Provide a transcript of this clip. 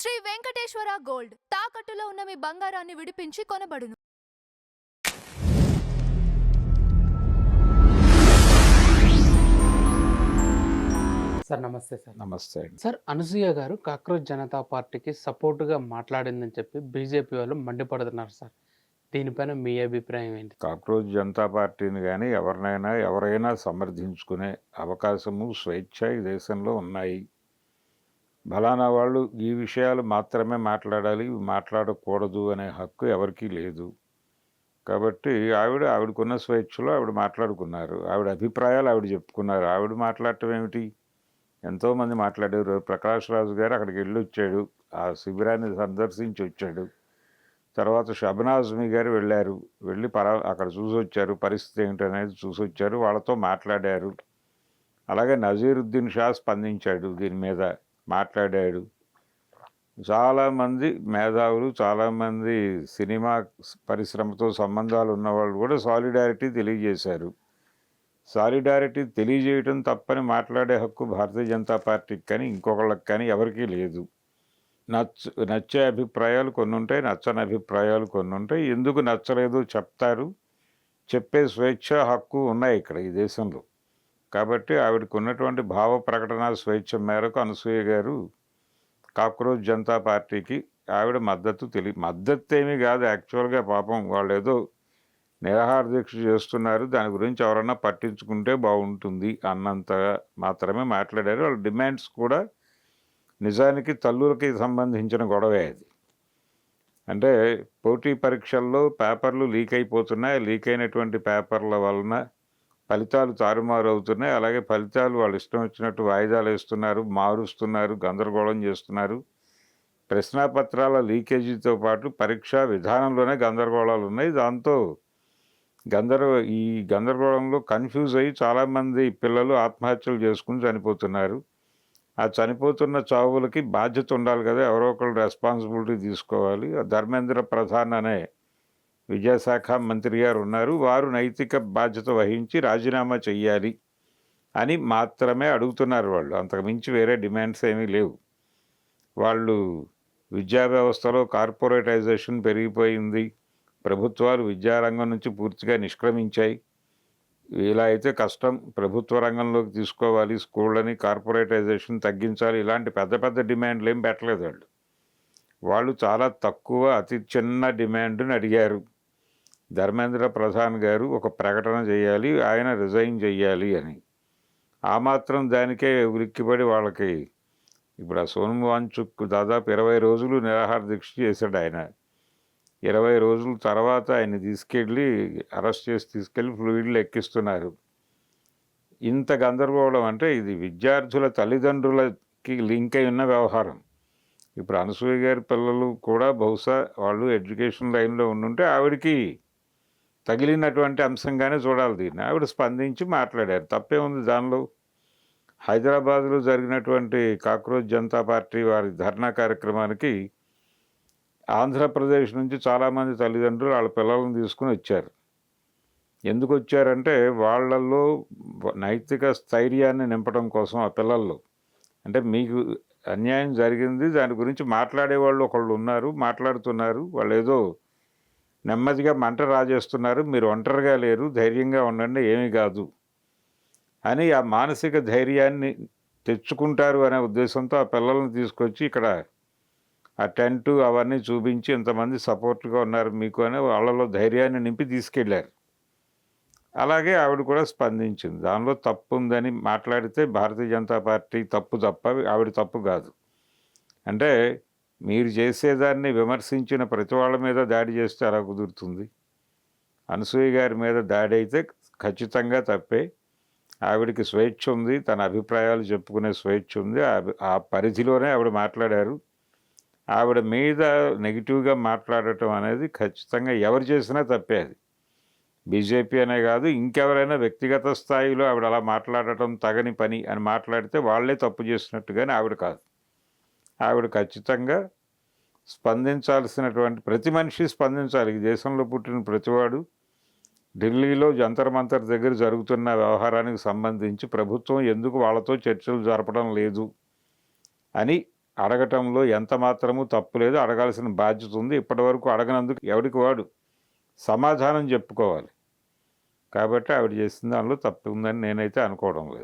Shri Venkateswara gold తాకట్టులో ఉన్న మీ బంగారాన్ని విడిపించి కొనబడును. సార్ నమస్తే సార్. నమస్తే అండి. సార్ అనసూయ గారు కాక్రోచ్ జనతా పార్టీకి సపోర్ట్‌గా మాట్లాడిందని చెప్పి బీజేపీ వాళ్ళు మండిపడుతున్నారు సార్. దీనిపైన మీ అభిప్రాయం ఏంటి? కాక్రోచ్ జనతా పార్టీని కానీ ఎవరైనా సమర్థించుకునే అవకాశము, స్వేచ్ఛ ఈ దేశంలో ఉన్నాయి. ఫలానా వాళ్ళు ఈ విషయాలు మాత్రమే మాట్లాడాలి, ఇవి మాట్లాడకూడదు అనే హక్కు ఎవరికీ లేదు. కాబట్టి ఆవిడకున్న స్వేచ్ఛలో ఆవిడ మాట్లాడుకున్నారు. ఆవిడ అభిప్రాయాలు ఆవిడ చెప్పుకున్నారు. ఆవిడ మాట్లాడటం ఏమిటి? ఎంతోమంది మాట్లాడారు. ప్రకాష్ రాజు గారు అక్కడికి వెళ్ళొచ్చాడు, ఆ శిబిరాన్ని సందర్శించి వచ్చాడు. తర్వాత షబనాజ్మి గారు వెళ్ళారు, వెళ్ళి అక్కడ చూసొచ్చారు, పరిస్థితి ఏంటనేది చూసొచ్చారు, వాళ్ళతో మాట్లాడారు. అలాగే నజీరుద్దీన్ షా స్పందించాడు, దీని మీద మాట్లాడాడు. చాలామంది మేధావులు, చాలామంది సినిమా పరిశ్రమతో సంబంధాలు ఉన్నవాళ్ళు కూడా సాలిడారిటీ తెలియజేశారు. సాలిడారిటీ తెలియజేయటం తప్పని మాట్లాడే హక్కు భారతీయ జనతా పార్టీకి కానీ ఇంకొకళ్ళకి కానీ ఎవరికీ లేదు. నచ్చే అభిప్రాయాలు కొన్ని ఉంటాయి, నచ్చని అభిప్రాయాలు కొన్ని ఉంటాయి. ఎందుకు నచ్చలేదో చెప్తారు, చెప్పే స్వేచ్ఛ హక్కు ఉన్నాయి ఇక్కడ ఈ దేశంలో. కాబట్టి ఆవిడకు ఉన్నటువంటి భావ ప్రకటన స్వేచ్ఛ మేరకు అనసూయ గారు కాక్రోచ్ జనతా పార్టీకి ఆవిడ మద్దతు ఏమీ కాదు. యాక్చువల్గా పాపం వాళ్ళు ఏదో నిరాహార దీక్ష చేస్తున్నారు, దాని గురించి ఎవరన్నా పట్టించుకుంటే బాగుంటుంది అన్నంతగా మాత్రమే మాట్లాడారు. వాళ్ళ డిమాండ్స్ కూడా నిజానికి తల్లులకి సంబంధించిన గొడవే అది. అంటే పోటీ పరీక్షల్లో పేపర్లు లీక్ అయిపోతున్నాయి, లీక్ అయినటువంటి పేపర్ల వలన ఫలితాలు తారుమారు అవుతున్నాయి. అలాగే ఫలితాలు వాళ్ళు ఇష్టం వచ్చినట్టు వాయిదాలు వేస్తున్నారు, మారుస్తున్నారు, గందరగోళం చేస్తున్నారు. ప్రశ్నాపత్రాల లీకేజీతో పాటు పరీక్షా విధానంలోనే గందరగోళాలు ఉన్నాయి. దాంతో ఈ గందరగోళంలో కన్ఫ్యూజ్ అయ్యి చాలామంది పిల్లలు ఆత్మహత్యలు చేసుకుని చనిపోతున్నారు. ఆ చనిపోతున్న చావులకి బాధ్యత ఉండాలి కదా, ఎవరో ఒకళ్ళు రెస్పాన్సిబిలిటీ తీసుకోవాలి. ధర్మేంద్ర ప్రధాన్ అనే విద్యాశాఖ మంత్రి గారు ఉన్నారు, వారు నైతిక బాధ్యత వహించి రాజీనామా చెయ్యాలి అని మాత్రమే అడుగుతున్నారు వాళ్ళు. అంతకుమించి వేరే డిమాండ్స్ ఏమీ లేవు. వాళ్ళు విద్యా వ్యవస్థలో కార్పొరేటైజేషన్ పెరిగిపోయింది, ప్రభుత్వాలు విద్యారంగం నుంచి పూర్తిగా నిష్క్రమించాయి, ఇలా అయితే కష్టం, ప్రభుత్వ రంగంలోకి తీసుకోవాలి, స్కూళ్ళని కార్పొరేటైజేషన్ తగ్గించాలి, ఇలాంటి పెద్ద పెద్ద డిమాండ్లు ఏం పెట్టలేదు వాళ్ళు చాలా తక్కువ, అతి చిన్న డిమాండ్ని అడిగారు. ధర్మేంద్ర ప్రధాన్ గారు ఒక ప్రకటన చేయాలి, ఆయన రిజైన్ చేయాలి అని. ఆ మాత్రం దానికే ఉలిక్కిపడి వాళ్ళకి ఇప్పుడు ఆ సోనం వాంచుక్ దాదాపు 20 రోజులు నిరాహార దీక్ష చేశాడు ఆయన. 20 రోజుల తర్వాత ఆయన అరెస్ట్ చేసి తీసుకెళ్ళి ఫ్లూయిడ్లు ఎక్కిస్తున్నారు. ఇంత గందరగోళం అంటే ఇది విద్యార్థుల తల్లిదండ్రులకి లింక్ అయి ఉన్న వ్యవహారం. ఇప్పుడు అనసూయ గారి పిల్లలు కూడా బహుశా వాళ్ళు ఎడ్యుకేషన్ లైన్లో ఉండుంటే ఆవిడికి తగిలినటువంటి అంశంగానే చూడాలి దీన్ని. ఆవిడ స్పందించి మాట్లాడారు, తప్పే ఉంది దానిలో. హైదరాబాద్లో జరిగినటువంటి కాక్రోచ్ జనతా పార్టీ వారి ధర్నా కార్యక్రమానికి ఆంధ్రప్రదేశ్ నుంచి చాలామంది తల్లిదండ్రులు వాళ్ళ పిల్లలను తీసుకుని వచ్చారు. ఎందుకు వచ్చారంటే వాళ్ళల్లో నైతిక స్థైర్యాన్ని నింపడం కోసం ఆ పిల్లల్లో. అంటే మీకు అన్యాయం జరిగింది, దాని గురించి మాట్లాడేవాళ్ళు ఒకళ్ళు ఉన్నారు, మాట్లాడుతున్నారు, వాళ్ళు ఏదో నెమ్మదిగా మంట రాజేస్తున్నారు, మీరు ఒంటరిగా లేరు, ధైర్యంగా ఉండండి, ఏమీ కాదు అని ఆ మానసిక ధైర్యాన్ని తెచ్చుకుంటారు అనే ఉద్దేశంతో ఆ పిల్లల్ని తీసుకొచ్చి ఇక్కడ ఆ టెంటు అవన్నీ చూపించి ఇంతమంది సపోర్ట్గా ఉన్నారు మీకు అని వాళ్ళలో ధైర్యాన్ని నింపి తీసుకెళ్ళారు. అలాగే ఆవిడ కూడా స్పందించింది. దానిలో తప్పు ఉందని మాట్లాడితే భారతీయ జనతా పార్టీ తప్పు ఆవిడ తప్పు కాదు. అంటే మీరు చేసేదాన్ని విమర్శించిన ప్రతి వాళ్ళ మీద దాడి చేస్తే అలా కుదురుతుంది? అనసూయ గారి మీద దాడి అయితే ఖచ్చితంగా తప్పే. ఆవిడికి స్వేచ్ఛ ఉంది, తన అభిప్రాయాలు చెప్పుకునే స్వేచ్ఛ ఉంది. ఆ పరిధిలోనే ఆవిడ మాట్లాడారు. ఆవిడ మీద నెగిటివ్గా మాట్లాడటం అనేది ఖచ్చితంగా ఎవరు చేసినా తప్పే. అది బీజేపీ అనే కాదు, ఇంకెవరైనా వ్యక్తిగత స్థాయిలో ఆవిడ అలా మాట్లాడటం తగని పని అని మాట్లాడితే వాళ్లే తప్పు చేసినట్టుగానే ఆవిడ కాదు. ఆవిడ ఖచ్చితంగా స్పందించాల్సినటువంటి ప్రతి మనిషి స్పందించాలి. ఈ దేశంలో పుట్టిన ప్రతివాడు ఢిల్లీలో జంతర్ మంతర్ దగ్గర జరుగుతున్న వ్యవహారానికి సంబంధించి ప్రభుత్వం ఎందుకు వాళ్ళతో చర్చలు జరపడం లేదు అని అడగటంలో ఎంత మాత్రము తప్పు లేదు, అడగాల్సిన బాధ్యత ఉంది. ఇప్పటివరకు అడగనందుకు ఎవడికి వాడు సమాధానం చెప్పుకోవాలి. కాబట్టి ఆవిడ చేసిన దానిలో తప్పు ఉందని నేనైతే అనుకోవడం లేదు.